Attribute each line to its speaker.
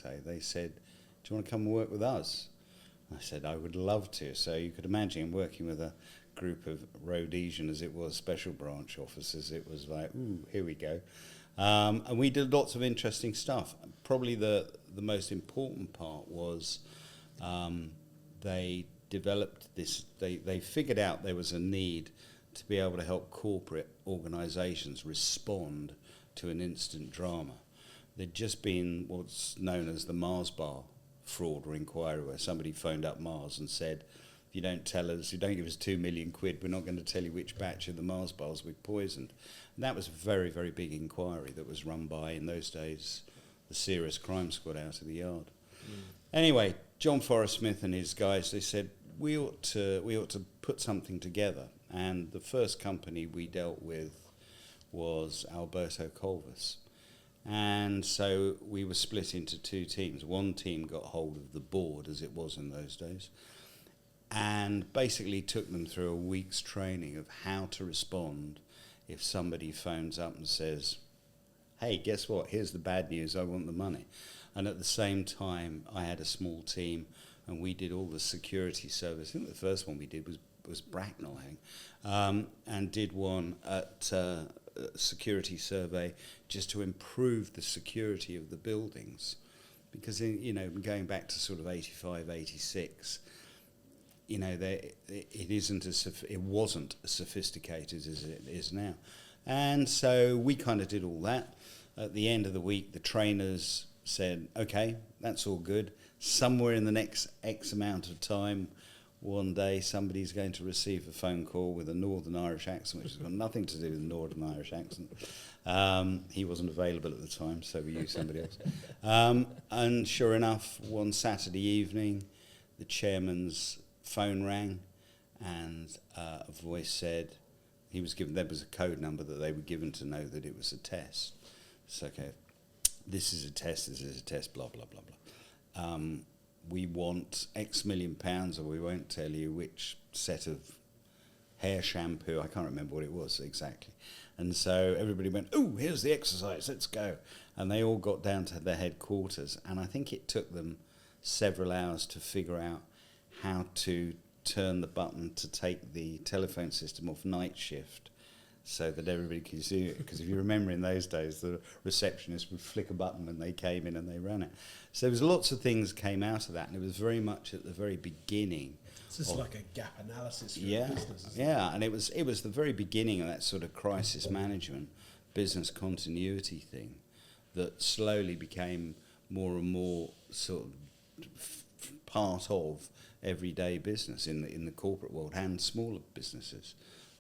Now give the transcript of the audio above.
Speaker 1: They said, "Do you want to come and work with us?" I said, "I would love to." So you could imagine working with a group of Rhodesian, as it was, special branch officers. It was like, ooh, here we go. And we did lots of interesting stuff. Probably the most important part was they developed this, they figured out there was a need to be able to help corporate organisations respond to an instant drama. There'd just been what's known as the Mars bar fraud or inquiry, where somebody phoned up Mars and said, if you don't tell us, you don't give us 2 million quid, we're not going to tell you which batch of the Mars bars we poisoned. And that was a very, very big inquiry that was run by, in those days, the Serious Crime Squad out of the yard. Anyway, John Forrest Smith and his guys, they said, we ought to put something together. And the first company we dealt with was Alberto Culvis. And so we were split into two teams. One team got hold of the board, as it was in those days, and basically took them through a week's training of how to respond if somebody phones up and says, hey, guess what, here's the bad news, I want the money. And at the same time, I had a small team, and we did all the security service. I think the first one we did was Bracknell, and did one at security survey just to improve the security of the buildings. Because, going back to sort of 85, 86, it wasn't as sophisticated as it is now. And so we kind of did all that. At the end of the week, the trainers said, okay, that's all good. Somewhere in the next X amount of time, one day somebody's going to receive a phone call with a Northern Irish accent, which has got nothing to do with a Northern Irish accent. He wasn't available at the time, so we used somebody else. And sure enough, one Saturday evening, the chairman's phone rang, and a voice said, there was a code number that they were given to know that it was a test. It's okay, this is a test, blah, blah, blah, blah. We want X million pounds, or we won't tell you which set of hair shampoo. I can't remember what it was exactly. And so everybody went, oh, here's the exercise, let's go. And they all got down to their headquarters. And I think it took them several hours to figure out how to turn the button to take the telephone system off night shift so that everybody could see it. Because if you remember, in those days, the receptionist would flick a button and they came in and they ran it. So there was lots of things came out of that, and it was very much at the very beginning.
Speaker 2: It's just like a gap analysis for business.
Speaker 1: And it was the very beginning of that sort of crisis management, business continuity thing that slowly became more and more sort of part of everyday business in the corporate world and smaller businesses.